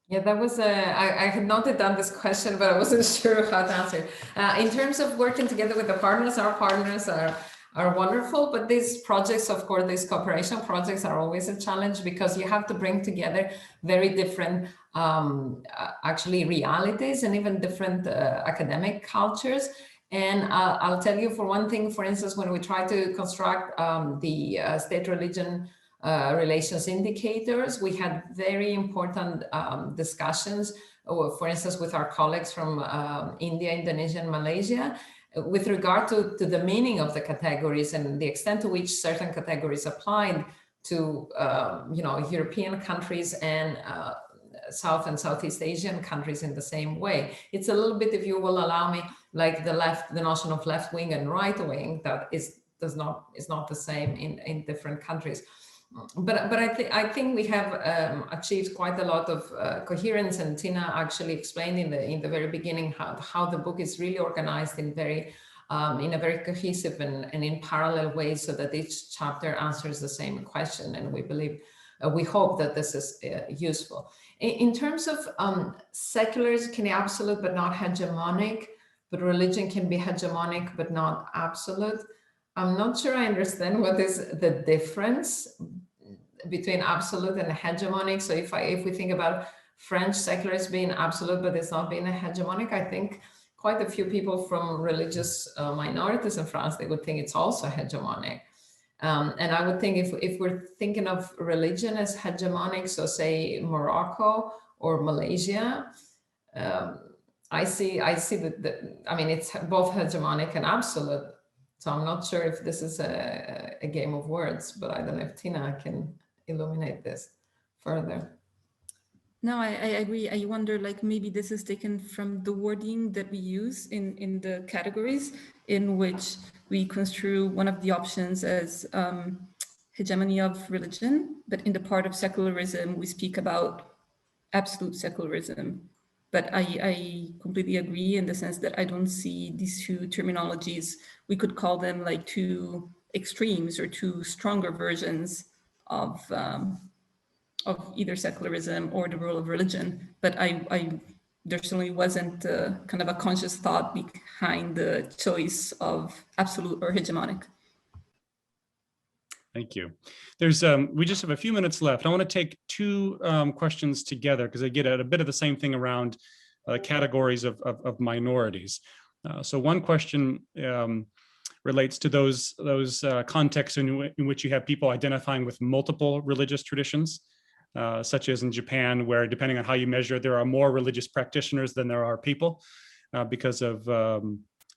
Yeah, that was I had noted down this question, but I wasn't sure how to answer. In terms of working together with the partners, our partners are wonderful, but these projects, of course, these cooperation projects are always a challenge, because you have to bring together very different actually realities and even different academic cultures. And I'll tell you, for one thing, for instance, when we try to construct the state-religion relations indicators, we had very important discussions, for instance, with our colleagues from India, Indonesia, and Malaysia. with regard to the meaning of the categories and the extent to which certain categories applied to European countries and South and Southeast Asian countries in the same way. It's a little bit, if you will allow me, like the notion of left wing and right wing, that is not the same in different countries. But I think we have achieved quite a lot of coherence, and Tina actually explained in the very beginning how the book is really organized in a very cohesive and in parallel way, so that each chapter answers the same question. And we hope that this is useful. In terms of secularism can be absolute but not hegemonic, but religion can be hegemonic but not absolute. I'm not sure I understand what is the difference between absolute and hegemonic. So if we think about French secularists being absolute but it's not being a hegemonic, I think quite a few people from religious minorities in France, they would think it's also hegemonic. And I would think if we're thinking of religion as hegemonic, so say Morocco or Malaysia, I see that I mean, it's both hegemonic and absolute. So I'm not sure if this is a game of words, but I don't know if Tina can illuminate this further. No, I agree. I wonder, like, maybe this is taken from the wording that we use in the categories, in which we construe one of the options as hegemony of religion, but in the part of secularism, we speak about absolute secularism. But I completely agree in the sense that I don't see these two terminologies. We could call them like two extremes or two stronger versions of either secularism or the role of religion. But there certainly wasn't kind of a conscious thought behind the choice of absolute or hegemonic. Thank you. There's we just have a few minutes left. I want to take two questions together because they get at a bit of the same thing around categories of minorities. So one question relates to those contexts in which you have people identifying with multiple religious traditions, such as in Japan, where depending on how you measure, there are more religious practitioners than there are people because of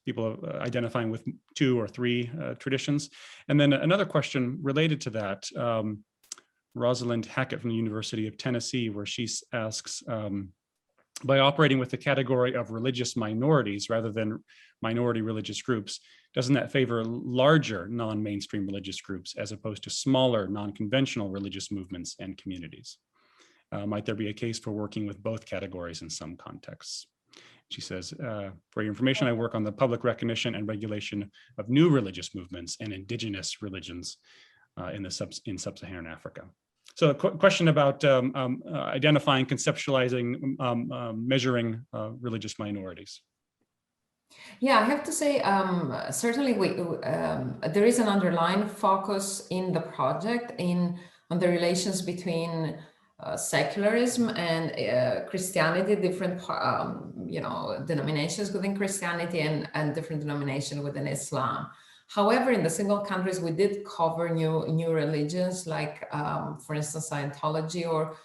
people identifying with 2 or 3 traditions. And then another question related to that, Rosalind Hackett from the University of Tennessee, where she asks, by operating with the category of religious minorities rather than minority religious groups, doesn't that favor larger non-mainstream religious groups as opposed to smaller non-conventional religious movements and communities? Might there be a case for working with both categories in some contexts? She says, for your information, I work on the public recognition and regulation of new religious movements and indigenous religions in sub-Saharan Africa. So a question about identifying, conceptualizing, measuring religious minorities. Yeah, I have to say, certainly there is an underlying focus in the project on the relations between secularism and Christianity, different denominations within Christianity and different denominations within Islam. However, in the single countries, we did cover new religions, like, for instance, Scientology, or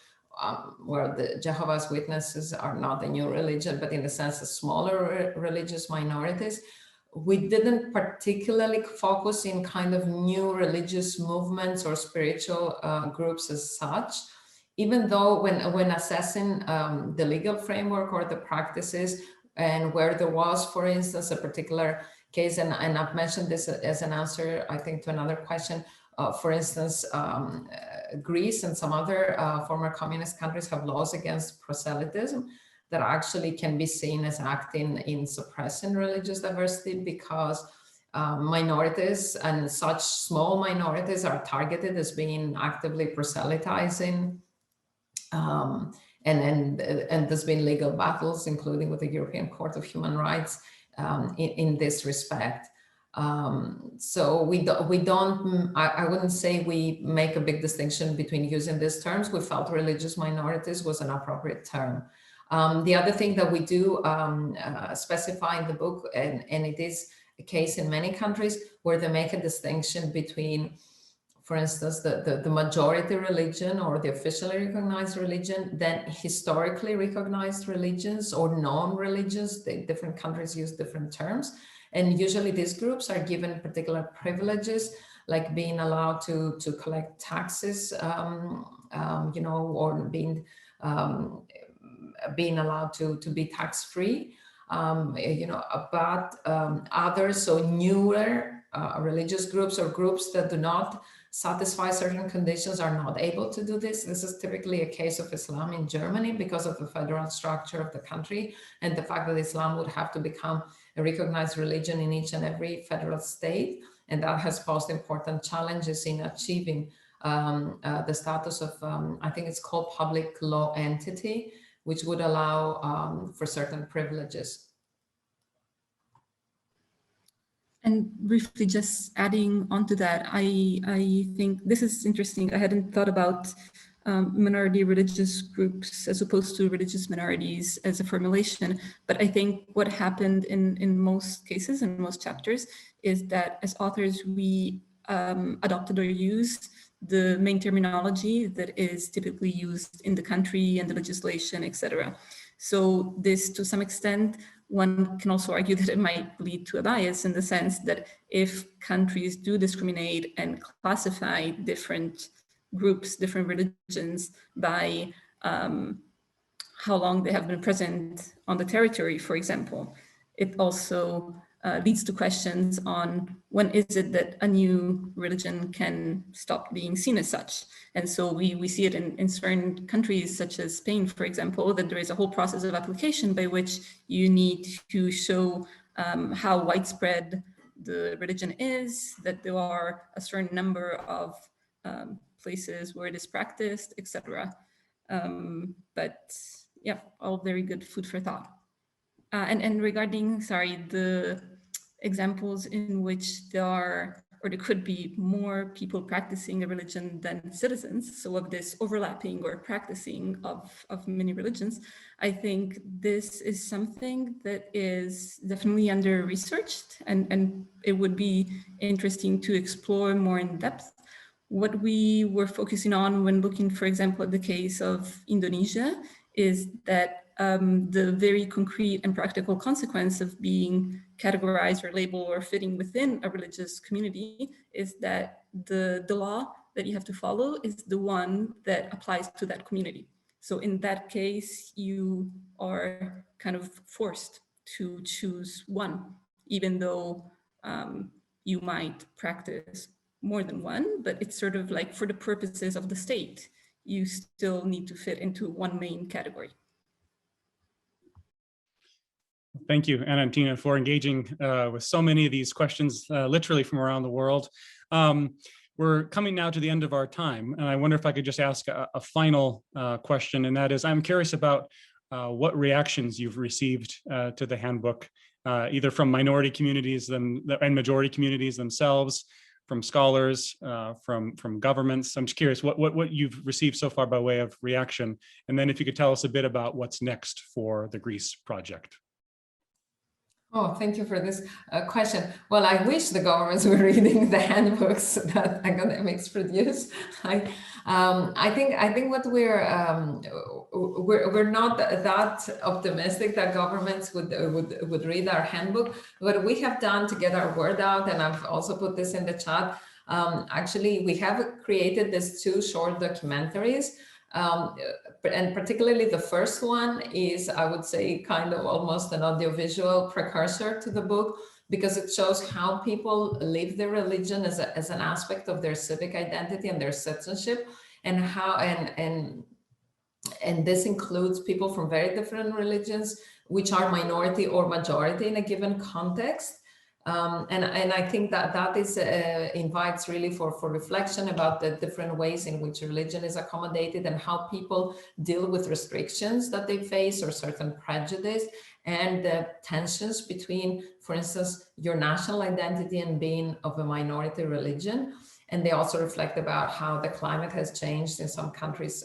where the Jehovah's Witnesses are not a new religion, but in the sense of smaller religious minorities. We didn't particularly focus in kind of new religious movements or spiritual groups as such, even though when assessing the legal framework or the practices, and where there was, for instance, a particular case, and I've mentioned this as an answer, I think, to another question. For instance, Greece and some other former communist countries have laws against proselytism that actually can be seen as acting in suppressing religious diversity, because minorities and such small minorities are targeted as being actively proselytizing. And there's been legal battles, including with the European Court of Human Rights, in this respect. So we don't, I wouldn't say we make a big distinction between using these terms. We felt religious minorities was an appropriate term. The other thing that we do specify in the book, and it is a case in many countries, where they make a distinction between, for instance, the majority religion or the officially recognized religion, then historically recognized religions or non-religions. Different countries use different terms. And usually these groups are given particular privileges, like being allowed to collect taxes, you know, or being allowed to be tax-free, you know, but others, so newer religious groups or groups that do not satisfy certain conditions are not able to do this. This is typically a case of Islam in Germany because of the federal structure of the country and the fact that Islam would have to become a recognized religion in each and every federal state. And that has posed important challenges in achieving the status of, I think it's called public law entity, which would allow for certain privileges. And briefly, just adding onto that, I think this is interesting. I hadn't thought about minority religious groups as opposed to religious minorities as a formulation. But I think what happened in most cases, in most chapters, is that as authors, we adopted or used the main terminology that is typically used in the country and the legislation, etc. So this, to some extent, one can also argue that it might lead to a bias in the sense that if countries do discriminate and classify different groups, different religions by how long they have been present on the territory, for example, it also leads to questions on when is it that a new religion can stop being seen as such. And so we see it in certain countries such as Spain, for example, that there is a whole process of application by which you need to show how widespread the religion is, that there are a certain number of places where it is practiced, etc. But yeah, all very good food for thought. And regarding, sorry, the examples in which there are, or there could be more people practicing a religion than citizens, so of this overlapping or practicing of many religions, I think this is something that is definitely under researched, and it would be interesting to explore more in depth. What we were focusing on when looking, for example, at the case of Indonesia is that the very concrete and practical consequence of being categorized or labeled or fitting within a religious community is that the law that you have to follow is the one that applies to that community. So in that case, you are kind of forced to choose one, even though you might practice more than one, but it's sort of like for the purposes of the state, you still need to fit into one main category. Thank you, Anna and Tina, for engaging with so many of these questions, literally from around the world. We're coming now to the end of our time, and I wonder if I could just ask a final question, and that is, I'm curious about what reactions you've received to the handbook, either from minority communities and majority communities themselves, from scholars, from governments. I'm just curious what you've received so far by way of reaction, and then if you could tell us a bit about what's next for the GREASE project. Oh, thank you for this question. Well, I wish the governments were reading the handbooks that academics produce. I think what we're not that optimistic that governments would read our handbook. What we have done to get our word out, and I've also put this in the chat. Actually, we have created these 2 short documentaries. And particularly the first one is, I would say, kind of almost an audiovisual precursor to the book, because it shows how people live their religion as an aspect of their civic identity and their citizenship, and how and this includes people from very different religions, which are minority or majority in a given context. And I think that is invites really for reflection about the different ways in which religion is accommodated and how people deal with restrictions that they face or certain prejudice and the tensions between, for instance, your national identity and being of a minority religion. And they also reflect about how the climate has changed in some countries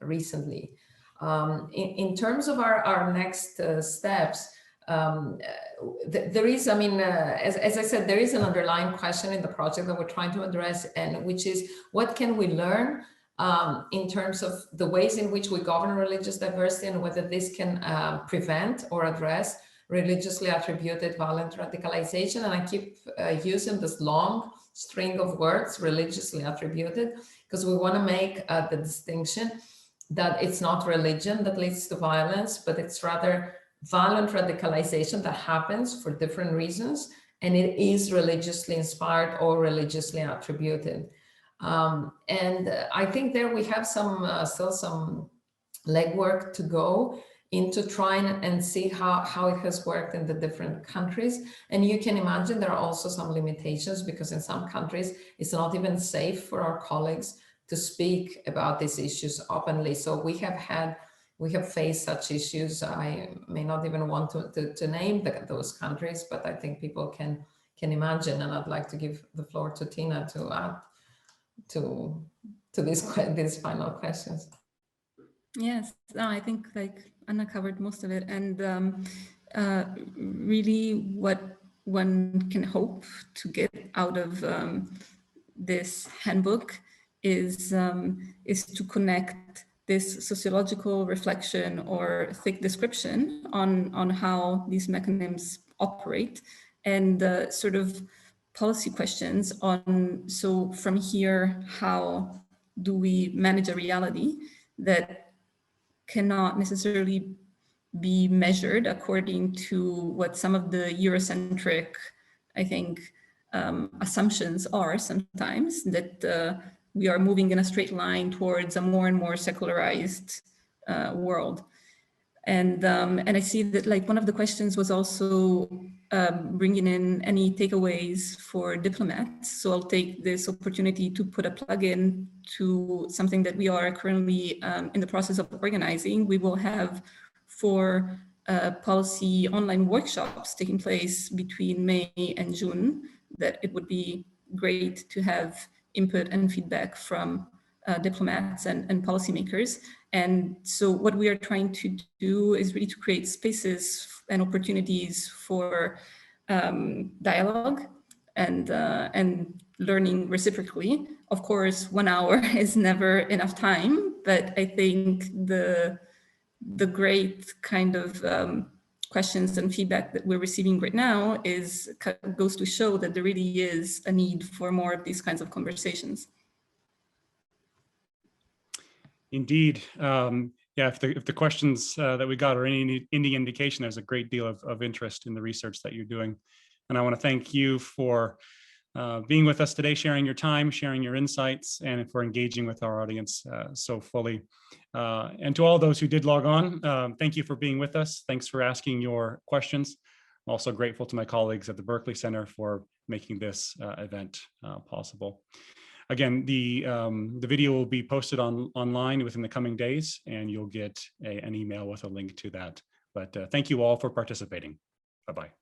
recently. In terms of our next steps, there is, I mean, as I said, there is an underlying question in the project that we're trying to address, and which is, what can we learn in terms of the ways in which we govern religious diversity, and whether this can prevent or address religiously attributed violent radicalization. And I keep using this long string of words, religiously attributed, because we want to make the distinction that it's not religion that leads to violence, but it's rather violent radicalization that happens for different reasons, and it is religiously inspired or religiously attributed. And I think there we have some still some legwork to go into trying and see how it has worked in the different countries. And you can imagine there are also some limitations, because in some countries it's not even safe for our colleagues to speak about these issues openly. So we have faced such issues. I may not even want to name those countries, but I think people can imagine. And I'd like to give the floor to Tina to add to these final questions. Yes, no, I think like Anna covered most of it, and really what one can hope to get out of this handbook is to connect this sociological reflection or thick description on how these mechanisms operate, and sort of policy questions on, so from here, how do we manage a reality that cannot necessarily be measured according to what some of the Eurocentric, I think, assumptions are sometimes, that we are moving in a straight line towards a more and more secularized world. And I see that like one of the questions was also bringing in any takeaways for diplomats. So I'll take this opportunity to put a plug in to something that we are currently in the process of organizing. We will have 4 policy online workshops taking place between May and June, that it would be great to have input and feedback from diplomats and policymakers. And so what we are trying to do is really to create spaces and opportunities for dialogue and learning reciprocally. Of course, 1 hour is never enough time, but I think the great kind of questions and feedback that we're receiving right now goes to show that there really is a need for more of these kinds of conversations. Indeed. Yeah, if the questions that we got are any indication, there's a great deal of interest in the research that you're doing. And I want to thank you for being with us today, sharing your time, sharing your insights, and for engaging with our audience so fully. And to all those who did log on, thank you for being with us. Thanks for asking your questions. I'm also grateful to my colleagues at the Berkeley Center for making this event possible. Again, the video will be posted online within the coming days, and you'll get an email with a link to that. But thank you all for participating. Bye-bye.